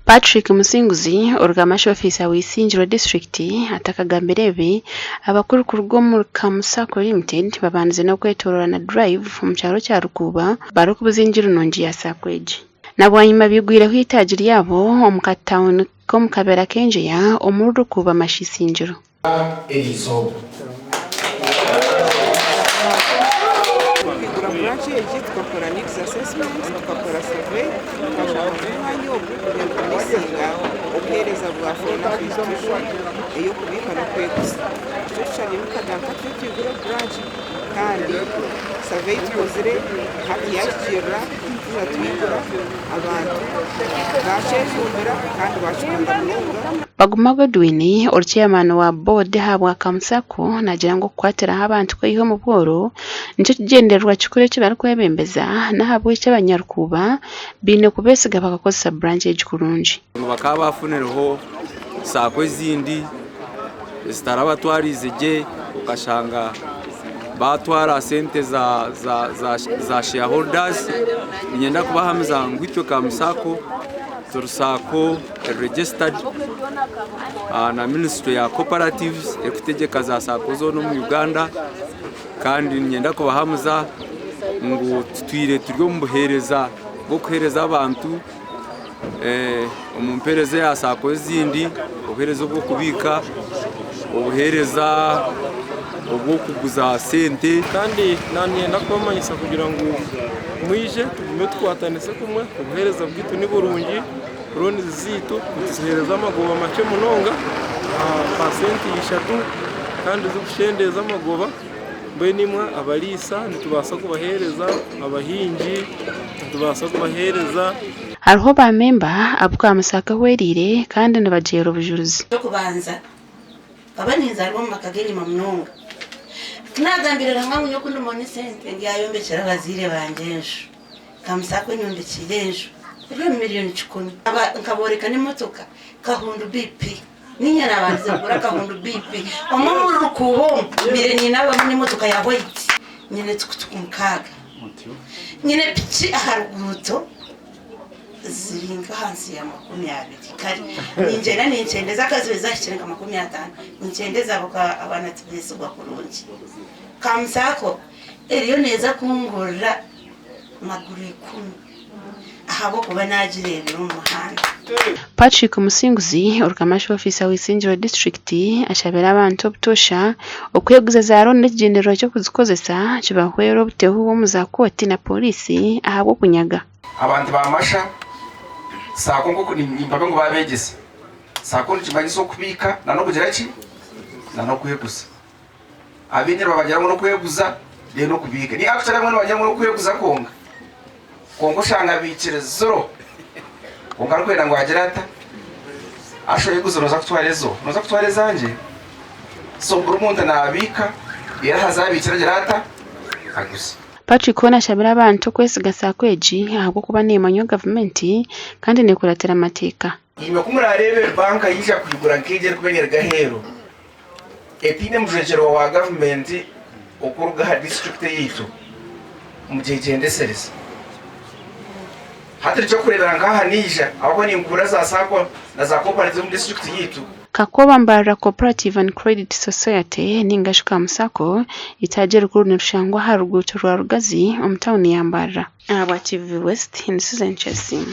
Patrick Musinguzi Urugamashi officer w'Isingiro district atakagambirebe abakuru ku rugo mu Kamusako Limited babanze no kwetorana drive mu cyaro cya Rukuba baro kubuzingira nongi ya Sakweji nabwanyuma bigwira hwitajiri yabo omukatown ko mukabera kenje ya omuru Rukuba mashisingiro Elizo branch yeje tukakora needs assessment tukakora survey tukashaka umwanya wo kugenza opereza bwa fona institution iyo kubika no kwegusa tushanye mukadanka cy'igura branch kandi survey tukozere haki yakira twatwikura abantu bashejumbera kandi bashikunda mulunga Baguma Godwini or chairman wa board habwa Kamusako nagira ngo kwatera abantu ko iho mu bworo nico kigenderwa kikure cyo barakwebembeza nahabwe cy'abanyarukuba bine kubesiga bakakosa branch y'Ikurunji bakaba bafunereho sako zindi zitaraba twarizeje ukashanga batwara sente za shareholders nyenda kubahamza ngwitwe Kamusako Turusako registered na Ministry ya Cooperatives ekutegeka za sako zo no mu Uganda kandi nyenda kubahamuza ngo twire turyo mbuhereza bwo kuhereza abantu umumpereze ya sako zindi ubuhereza bwo kubika ubuhereza ubwo kuguza sente kandi nanyenda kubamanyisa kugira ngo mwije tugume twatanese kumwe ubuhereza bwitu ni burungi roni zitu tuzihereza amagoba make munonga pasenti yishatu kandi z'ubushendeza amagoba mbe nimwe abalisa nitubasa kubahereza abahinji nitubasa kubahereza hariho ba member abwa Musaka werire kandi nabajero bujuruzi cyo kubanza babaninza arimo makageni munonga tunagambirira nkamwe yo kundi mone sente ngiyayombekera bazire banjesho Kamusako nyombekirenjo ryo miliyoni 10 nkaboreka n'imotoka kahundu BP ninyana banze gura kahundu BP omumuru Rukubo mireni nabo n'imotoka ya white nyine tukumkaga nyine pichi aharuguto ziringa hansi ya 20 kari ninjena nincendeza akazi bezashyirenga 50 nincendeza abana tubesugwa kurungi Kamusako eriyo neza kungorera maguru 10 ahabo kuba nagirebera umuhanda Patrick Musinguzi Urugamashi officer w'Isingiro district ashabera abantu obutosha okweguza za ronde general cyo kuzikozesa kibahwero buteho wo muzakoti na polisi ahabo kunyaga abantu bamasha sako ngo nimbabe ngo babegese sako ntimanyiso kubika na no kugira ki na no kweguza abenyera babajya no kweguza de no kubika ni actually mwana bajya no kweguza kongo shanga bikire zero konga kwenda ngo agerata ashoye guzoro za kutwarezo nje so burumunda nabika era hazabikira gerata agusa Patrick Kona shabira abantu kwesiga Sakweji ahubwo kuba nemanyo government kandi nekuratera amateka Ime kumurarebe banka yisha kugura nkije kubenyera gahero epine mujejero wa government okuruga district yitu mujejende serisi hata cyo kurebera ngaha nija ahubwo ni ngura za sako na za cooperative mu district yitu Kakoba Mbara Cooperative and Credit Society ningashuka Musako itajere kuri rushangwa harugutu rwa Rugazi omtown ya Mbara aba TV West in Season Chasing